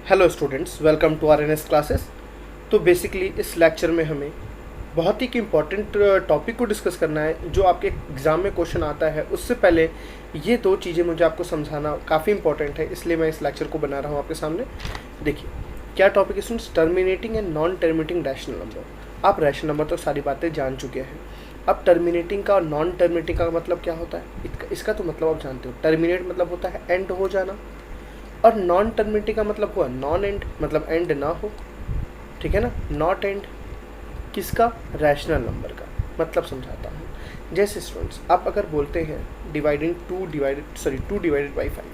Hello students, welcome to RNS classes. तो basically इस lecture में हमें बहुत ही इम्पॉर्टेंट टॉपिक को डिस्कस करना है जो आपके एग्ज़ाम में क्वेश्चन आता है। उससे पहले ये दो चीज़ें मुझे आपको समझाना काफ़ी इंपॉर्टेंट है, इसलिए मैं इस लेक्चर को बना रहा हूँ आपके सामने। देखिए क्या टॉपिक है students, terminating and non terminating rational number. आप रैशनल नंबर तो सारी बातें जान चुके हैं। अब टर्मिनेटिंग का और नॉन टर्मिनेटिंग का मतलब क्या होता है, इसका तो मतलब आप जानते हो। टर्मिनेट मतलब होता है एंड हो जाना, और नॉन टर्मिनेटिंग का मतलब हुआ नॉन एंड, मतलब एंड ना हो, ठीक है ना। नॉट एंड किसका, रैशनल नंबर का। मतलब समझाता हूँ। जैसे स्टूडेंट्स आप अगर बोलते हैं डिवाइडिंग टू डिवाइडेड बाई 5,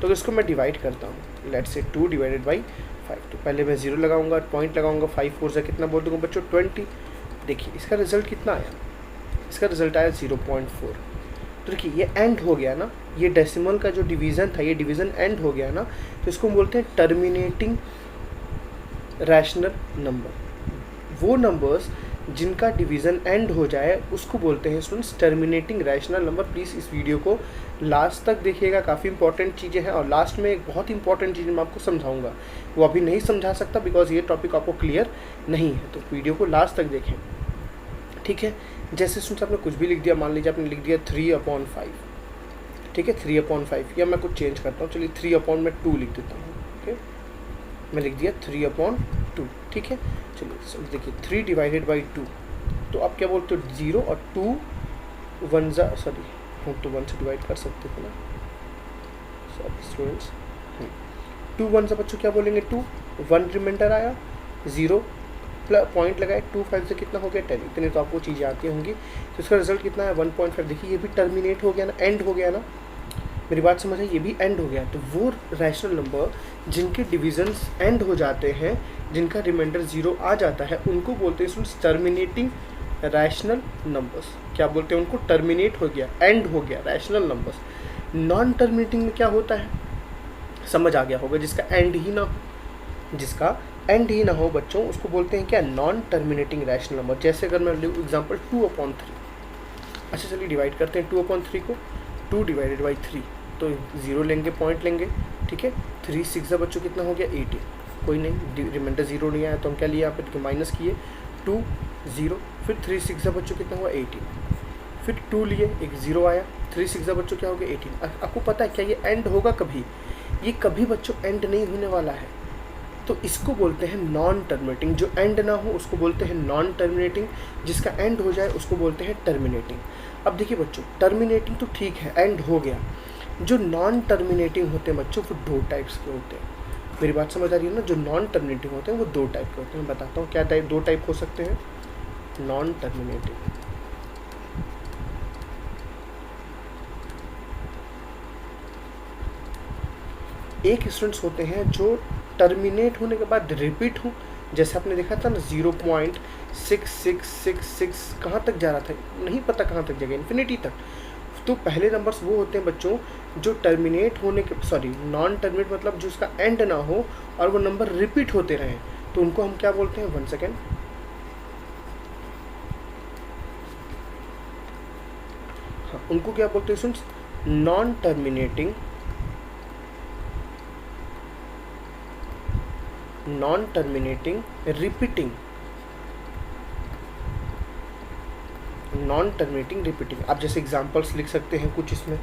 तो इसको मैं डिवाइड करता हूँ। लेट्स से 2 डिवाइडेड बाई 5, तो पहले मैं 0 लगाऊंगा, पॉइंट लगाऊंगा, 5 4 से कितना बोल दूंगा बच्चों, 20। देखिए इसका रिजल्ट कितना आया, इसका रिजल्ट आया 0.4। तो देखिए ये एंड हो गया ना, ये डेसिमल का जो डिवीज़न था ये डिवीज़न एंड हो गया ना, तो इसको हम बोलते हैं टर्मिनेटिंग रैशनल नंबर। वो नंबर्स जिनका डिवीज़न एंड हो जाए उसको बोलते हैं students terminating rational number. Please इस वीडियो को लास्ट तक देखिएगा, काफ़ी इंपॉर्टेंट चीज़ें हैं। और लास्ट में एक बहुत इंपॉर्टेंट चीज़ मैं आपको समझाऊंगा, वो अभी नहीं समझा सकता बिकॉज ये टॉपिक आपको क्लियर नहीं है, तो वीडियो को लास्ट तक देखें, ठीक है। जैसे स्टूडेंट्स आपने कुछ भी लिख दिया, मान लीजिए आपने लिख दिया 3/5, ठीक है, 3/5, या मैं कुछ चेंज करता हूँ, चलिए 3/2 लिख देता हूँ, ओके। मैं लिख दिया 3/2, ठीक है। चलिए देखिए 3 डिवाइडेड बाई 2, तो आप क्या बोलते हो 0, और 2 1 हम तो 1 से डिवाइड कर सकते थे ना, सॉरी स्टूडेंट्स। 2 1 से बच्चों क्या बोलेंगे 2, 1 रिमाइंडर आया, 0 प्लस पॉइंट लगाए, 2 5 से कितना हो गया 10। इतने तो आपको चीज़ें आती होंगी। तो इसका रिजल्ट कितना है 1.5। देखिए ये भी टर्मिनेट हो गया ना, एंड हो गया ना, मेरी बात समझ है, ये भी एंड हो गया। तो वो रैशनल नंबर जिनके डिविजन्स एंड हो जाते हैं, जिनका रिमाइंडर 0 आ जाता है, उनको बोलते हैं स्टूडेंट्स टर्मिनेटिंग रैशनल नंबर्स। क्या बोलते हैं उनको, टर्मिनेट हो गया, एंड हो गया रैशनल नंबर्स। नॉन टर्मिनेटिंग में क्या होता है, समझ आ गया होगा, जिसका एंड ही ना हो, जिसका एंड ही ना हो बच्चों, उसको बोलते हैं क्या, नॉन टर्मिनेटिंग रैशनल नंबर। जैसे अगर मैं लूँ एग्जांपल 2/3, अच्छा चलिए डिवाइड करते हैं 2/3 को, 2 डिवाइडेड बाई 3, तो 0 लेंगे, पॉइंट लेंगे, ठीक है। 3 6 बच्चों कितना हो गया 18, कोई नहीं, रिमाइंडर 0 नहीं आया तो हम क्या लिए यहाँ पे माइनस किए, 2 0, फिर 3 6 बच्चों कितना हुआ 18, फिर 2 लिए, एक 0 आया, 3 6 बच्चों क्या हो गया 18। आपको पता है क्या ये एंड होगा कभी, ये कभी बच्चों एंड नहीं होने वाला है। तो इसको बोलते हैं नॉन टर्मिनेटिंग। जो एंड ना हो उसको बोलते हैं नॉन टर्मिनेटिंग, जिसका एंड हो जाए उसको बोलते हैं टर्मिनेटिंग। अब देखिए बच्चों, टर्मिनेटिंग तो ठीक है, एंड हो गया। जो नॉन टर्मिनेटिंग होते हैं बच्चों वो 2 टाइप्स के होते हैं। मेरी बात समझ आ रही है ना, जो नॉन टर्मिनेटिंग होते हैं वो 2 टाइप के होते हैं। मैं बताता हूँ क्या 2 टाइप हो सकते हैं नॉन टर्मिनेटिंग। एक स्टूडेंट्स होते हैं जो टर्मिनेट होने के बाद रिपीट हो, जैसे आपने देखा था ना 0.6666 कहाँ तक जा रहा था, नहीं पता कहाँ तक जाएगा, इन्फिनिटी तक। तो पहले नंबर्स वो होते हैं बच्चों जो टर्मिनेट होने के, सॉरी नॉन टर्मिनेट मतलब जो उसका एंड ना हो और वो नंबर रिपीट होते रहें, तो उनको हम क्या बोलते हैं, 1 सेकेंड, हाँ उनको क्या बोलते हैं students, non terminating repeating, non terminating repeating. आप जैसे एग्जांपल्स लिख सकते हैं कुछ इसमें,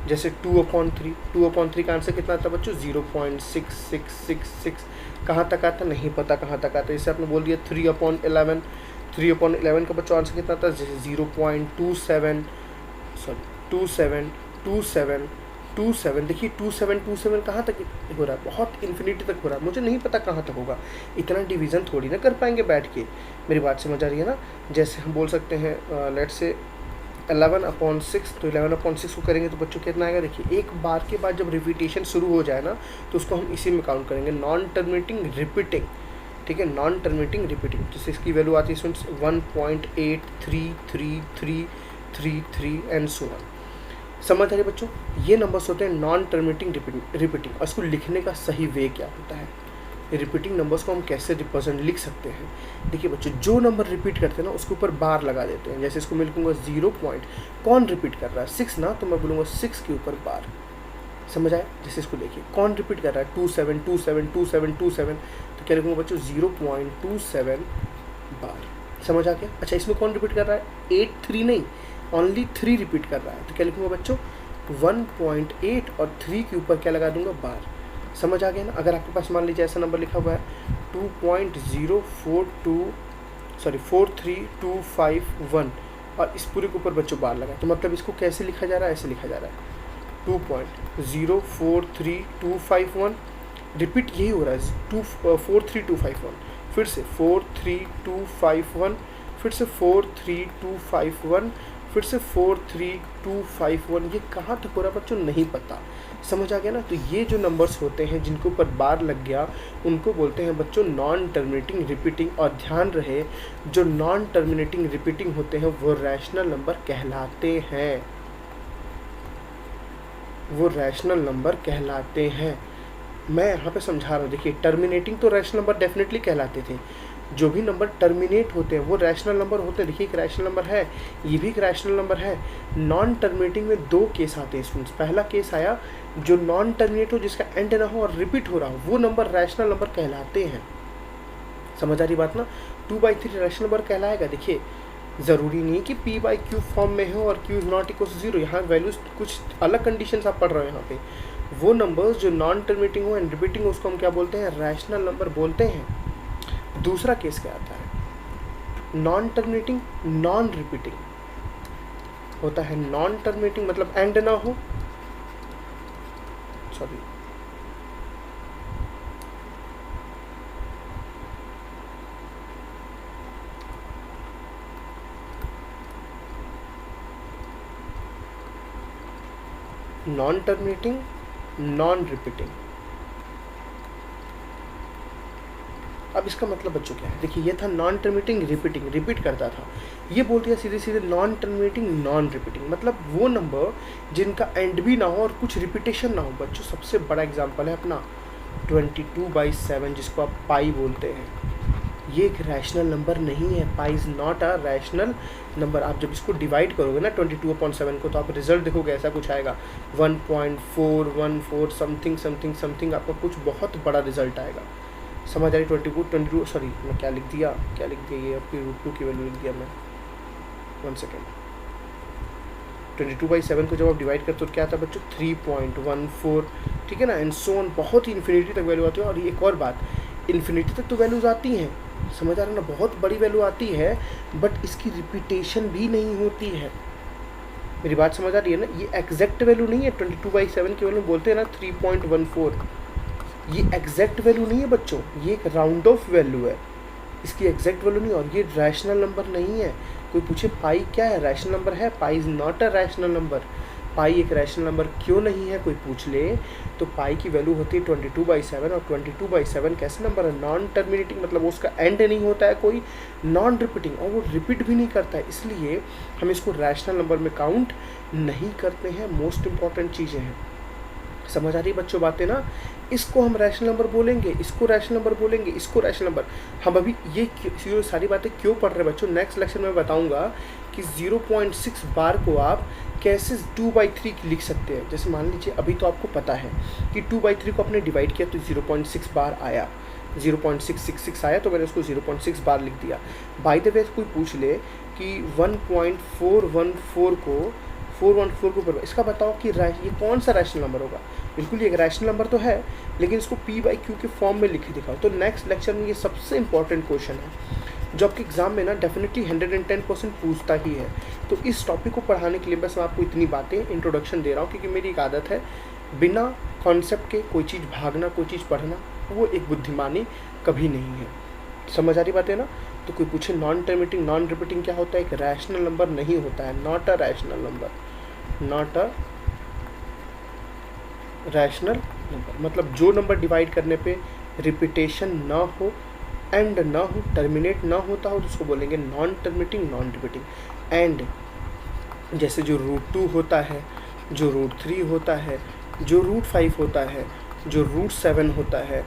जैसे 2/3 का आंसर कितना आता बच्चों 0.6666, कहाँ तक आता नहीं पता कहाँ तक आता। जैसे आपने बोल दिया 3/11 का बच्चों आंसर कितना आता, जैसे 0.27, सॉरी 27 देखिए 27 कहाँ तक हो रहा है, बहुत इन्फिनिटी तक हो रहा है, मुझे नहीं पता कहाँ तक होगा, इतना डिवीज़न थोड़ी ना कर पाएंगे बैठ के। मेरी बात समझ आ रही है ना। जैसे हम बोल सकते हैं लेट्स से 11/6, तो 11/6 को करेंगे तो बच्चों कितना आएगा, देखिए एक बार के बाद जब रिपीटेशन शुरू हो जाए ना तो उसको हम इसी में काउंट करेंगे, नॉन टर्मिनेटिंग रिपीटिंग, ठीक है, नॉन टर्मिनेटिंग रिपीटिंग। जैसे इसकी वैल्यू आती है 1.833333 एंड सो ऑन। समझ आ रही बच्चों, ये नंबर्स होते हैं नॉन टर्मिनेटिंग रिपीटिंग। और इसको लिखने का सही वे क्या होता है, रिपीटिंग नंबर्स को हम कैसे रिप्रेजेंट लिख सकते हैं। देखिए बच्चों, जो नंबर रिपीट करते हैं ना उसके ऊपर बार लगा देते हैं। जैसे इसको मैं लिखूंगा 0 पॉइंट, कौन रिपीट कर रहा है 6 ना, तो मैं बोलूँगा 6 के ऊपर बार, समझ आया? जैसे इसको देखिए कौन रिपीट कर रहा है, 27 27 27 27, तो क्या लिखूँगा बच्चों 0.27 बार। समझ आ गया? अच्छा इसमें कौन रिपीट कर रहा है, 8 3 नहीं, ओनली 3 रिपीट कर रहा है, तो क्या लिखूँगा बच्चों 1.8 और 3 के ऊपर क्या लगा दूंगा बार। समझ आ गया ना? अगर आपके पास मान लीजिए ऐसा नंबर लिखा हुआ है 2.04325321 और इस पूरे के ऊपर बच्चों बार लगा, तो मतलब इसको कैसे लिखा जा रहा है, ऐसे लिखा जा रहा है 2.043251, रिपीट यही हो रहा है 43251, फिर से 43251, फिर से 43251, फिर से 43251। ये कहाँ तक हो रहा है बच्चों नहीं पता। समझ आ गया ना? तो ये जो नंबर्स होते हैं जिनके ऊपर बार लग गया उनको बोलते हैं बच्चों नॉन टर्मिनेटिंग रिपीटिंग। और ध्यान रहे जो नॉन टर्मिनेटिंग रिपीटिंग होते हैं वो रैशनल नंबर कहलाते हैं, वो रैशनल नंबर कहलाते हैं। मैं यहाँ पे समझा रहा हूँ, देखिए टर्मिनेटिंग तो रैशनल नंबर डेफिनेटली कहलाते थे, जो भी नंबर टर्मिनेट होते हैं वो रैशनल नंबर होते हैं। देखिए एक रैशनल नंबर है, ये भी एक रैशनल नंबर है। नॉन टर्मिनेटिंग में 2 केस आते हैं स्टूडेंट्स। पहला केस आया जो नॉन टर्मिनेट हो, जिसका एंड ना हो और रिपीट हो रहा हो, वो नंबर रैशनल नंबर कहलाते हैं। समझ आ रही बात ना? 2/3 रैशनल नंबर कहलाएगा। देखिए ज़रूरी नहीं कि p/q फॉर्म में हो और q is not equal to 0, यहाँ वैल्यूज कुछ अलग कंडीशंस आप पढ़ रहे हो यहाँ पे। वो नंबर्स जो नॉन टर्मिनेटिंग हो एंड रिपीटिंग हो उसको हम क्या बोलते हैं, रैशनल नंबर बोलते हैं। दूसरा केस क्या आता है, नॉन टर्मिनेटिंग नॉन रिपीटिंग होता है। नॉन टर्मिनेटिंग मतलब एंड ना हो, sorry non terminating non repeating. अब इसका मतलब बच्चों क्या है, देखिए ये था नॉन टर्मिनेटिंग रिपीटिंग, रिपीट करता था। ये बोल दिया सीधे सीधे नॉन टर्मिनेटिंग नॉन रिपीटिंग, मतलब वो नंबर जिनका एंड भी ना हो और कुछ रिपीटेशन ना हो। बच्चों सबसे बड़ा एग्जांपल है अपना 22/7 जिसको आप पाई बोलते हैं। ये एक रैशनल नंबर नहीं है, pi is not a rational number. आप जब इसको डिवाइड करोगे ना 22/7 को, तो आप रिजल्ट देखोगे ऐसा कुछ आएगा 1.414 समथिंग समथिंग समथिंग, आपका कुछ बहुत बड़ा रिजल्ट आएगा। समझ आ रही? 22 सॉरी मैं क्या लिख दिया ये आपकी √2 की वैल्यू लिख दिया मैं, 1 सेकेंड। 22/7 को जब आप डिवाइड करते हो तो क्या आता है बच्चों 3.14, ठीक है ना, एंड सो ऑन, बहुत ही इन्फिनिटी तक वैल्यू आती है। और एक और बात, इन्फिनिटी तक तो वैल्यूज़ आती हैं, समझ आ रहा है ना, बहुत बड़ी वैल्यू आती है, बट इसकी रिपीटेशन भी नहीं होती है। मेरी बात समझ आ रही है ना? ये एग्जैक्ट वैल्यू नहीं है। 22/7 की वैल्यू बोलते हैं ना 3.14, ये एग्जैक्ट वैल्यू नहीं है बच्चों, ये एक राउंड ऑफ वैल्यू है, इसकी एग्जैक्ट वैल्यू नहीं। और ये रैशनल नंबर नहीं है। कोई पूछे पाई क्या है, रैशनल नंबर है? Pi is not a rational number. Pi एक रैशनल नंबर क्यों नहीं है, कोई पूछ ले तो पाई की वैल्यू होती है 22/7, और 22/7 कैसे नंबर है, नॉन टर्मिनेटिंग, मतलब उसका एंड नहीं होता है कोई, नॉन रिपीटिंग, और वो रिपीट भी नहीं करता है, इसलिए हम इसको रैशनल नंबर में काउंट नहीं करते हैं। मोस्ट इंपॉर्टेंट चीज़ें हैं। समझ आ रही बच्चों बातें ना? इसको हम रैशनल नंबर बोलेंगे, इसको रैशनल नंबर बोलेंगे, इसको रैशनल नंबर। हम अभी ये सारी बातें क्यों पढ़ रहे हैं बच्चों, नेक्स्ट लेक्चर में बताऊंगा कि 0.6 बार को आप कैसे 2/3 लिख सकते हैं। जैसे मान लीजिए अभी तो आपको पता है कि 2/3 को आपने डिवाइड किया तो 0.6 बार आया, 0.666 आया, तो मैंने उसको 0.6 बार लिख दिया। बाय द वे कोई पूछ ले कि 1.414 को 414 को ऊपर, इसका बताओ कि ये कौन सा रैशनल नंबर होगा। बिल्कुल ये एक रैशनल नंबर तो है, लेकिन इसको p/q के फॉर्म में लिख दिखाओ। तो नेक्स्ट लेक्चर में ये सबसे इंपॉर्टेंट क्वेश्चन है जो आपके एग्जाम में ना डेफिनेटली 110% पूछता ही है। तो इस टॉपिक को पढ़ाने के लिए बस मैं आपको इतनी बातें इंट्रोडक्शन दे रहा हूँ, क्योंकि मेरी एक आदत है बिना कॉन्सेप्ट के कोई चीज़ भागना, कोई चीज़ पढ़ना, वो एक बुद्धिमानी कभी नहीं है। समझ आ रही बात है ना? तो कोई पूछे नॉन टर्मिनेटिंग नॉन रिपीटिंग क्या होता है, एक रैशनल नंबर नहीं होता है, not a rational number, not a rational number. मतलब जो नंबर डिवाइड करने पे रिपीटेशन ना हो, एंड ना हो, टर्मिनेट ना होता हो, तो उसको बोलेंगे non terminating non repeating. And जैसे जो √2 होता है, जो √3 होता है, जो √5 होता है, जो √7 होता है,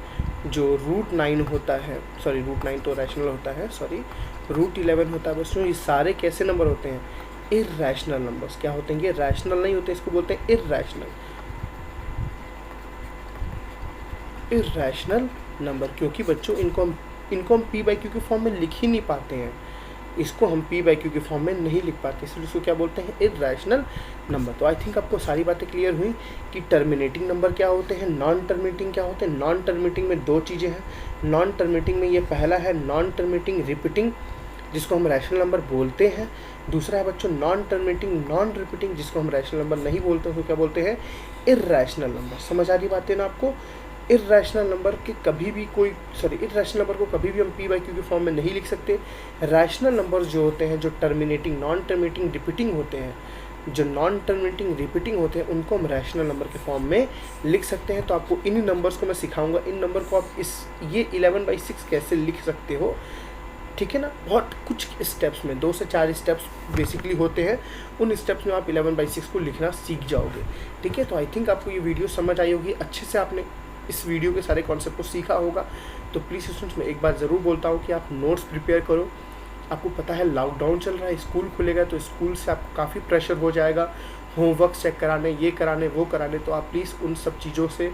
जो √9 होता है, सॉरी √9 तो रैशनल होता है, सॉरी √11 होता है। बच्चों ये सारे कैसे नंबर होते हैं, इर्रैशनल नंबर्स। क्या होते हैं ये, रैशनल नहीं होते, इसको बोलते हैं इर्रैशनल। इरेशनल नंबर, क्योंकि बच्चों इनको हम पी बाई क्यू के फॉर्म में लिख ही नहीं पाते हैं, इसको हम पी बाई क्यू के फॉर्म में नहीं लिख पाते, इसलिए इसको क्या बोलते हैं, इरेशनल नंबर। तो आई थिंक आपको सारी बातें क्लियर हुई कि टर्मिनेटिंग नंबर क्या होते हैं, नॉन टर्मिनेटिंग क्या होते हैं। नॉन टर्मिनेटिंग में दो चीज़ें हैं। नॉन टर्मिनेटिंग में ये पहला है नॉन टर्मिनेटिंग रिपीटिंग, जिसको हम रैशनल नंबर बोलते हैं। दूसरा है बच्चों नॉन टर्मिनेटिंग नॉन रिपीटिंग, जिसको हम रैशनल नंबर नहीं बोलते, उसको क्या बोलते हैं, इरेशनल नंबर। समझ आ रही बात है ना आपको। इरेशनल नंबर के कभी भी इरेशनल नंबर को कभी भी हम पी बाई क्यू के फॉर्म में नहीं लिख सकते। रैशनल नंबर जो होते हैं, जो टर्मिनेटिंग नॉन टर्मिनेटिंग रिपीटिंग होते हैं, जो नॉन टर्मिनेटिंग रिपीटिंग होते हैं, उनको हम रैशनल नंबर के फॉर्म में लिख सकते हैं। तो आपको इन नंबर्स को मैं सिखाऊंगा, इन नंबर को आप ये 11/6 कैसे लिख सकते हो, ठीक है ना। बहुत कुछ स्टेप्स में 2 से 4 स्टेप्स बेसिकली होते हैं, उन स्टेप्स में आप 11/6 को लिखना सीख जाओगे, ठीक है। तो आई थिंक आपको ये वीडियो समझ आई होगी, अच्छे से आपने इस वीडियो के सारे कॉन्सेप्ट को सीखा होगा। तो प्लीज़ स्टूडेंट्स, मैं एक बार ज़रूर बोलता हूँ कि आप नोट्स प्रिपेयर करो। आपको पता है लॉकडाउन चल रहा है, स्कूल खुलेगा तो स्कूल से आपको काफ़ी प्रेशर हो जाएगा, होमवर्क चेक कराने, ये कराने, वो कराने। तो आप प्लीज़ उन सब चीज़ों से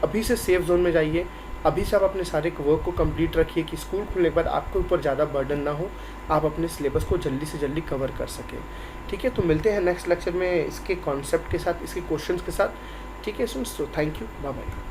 अभी से सेफ जोन में जाइए। अभी से आप अपने सारे वर्क को कंप्लीट रखिए कि स्कूल खुलने के बाद आपके ऊपर ज़्यादा बर्डन ना हो, आप अपने सिलेबस को जल्दी से जल्दी कवर कर सकें, ठीक है। तो मिलते हैं नेक्स्ट लेक्चर में इसके कॉन्सेप्ट के साथ, इसके क्वेश्चंस के साथ, ठीक है स्टूडेंट्स। तो थैंक यू, बाय बाय।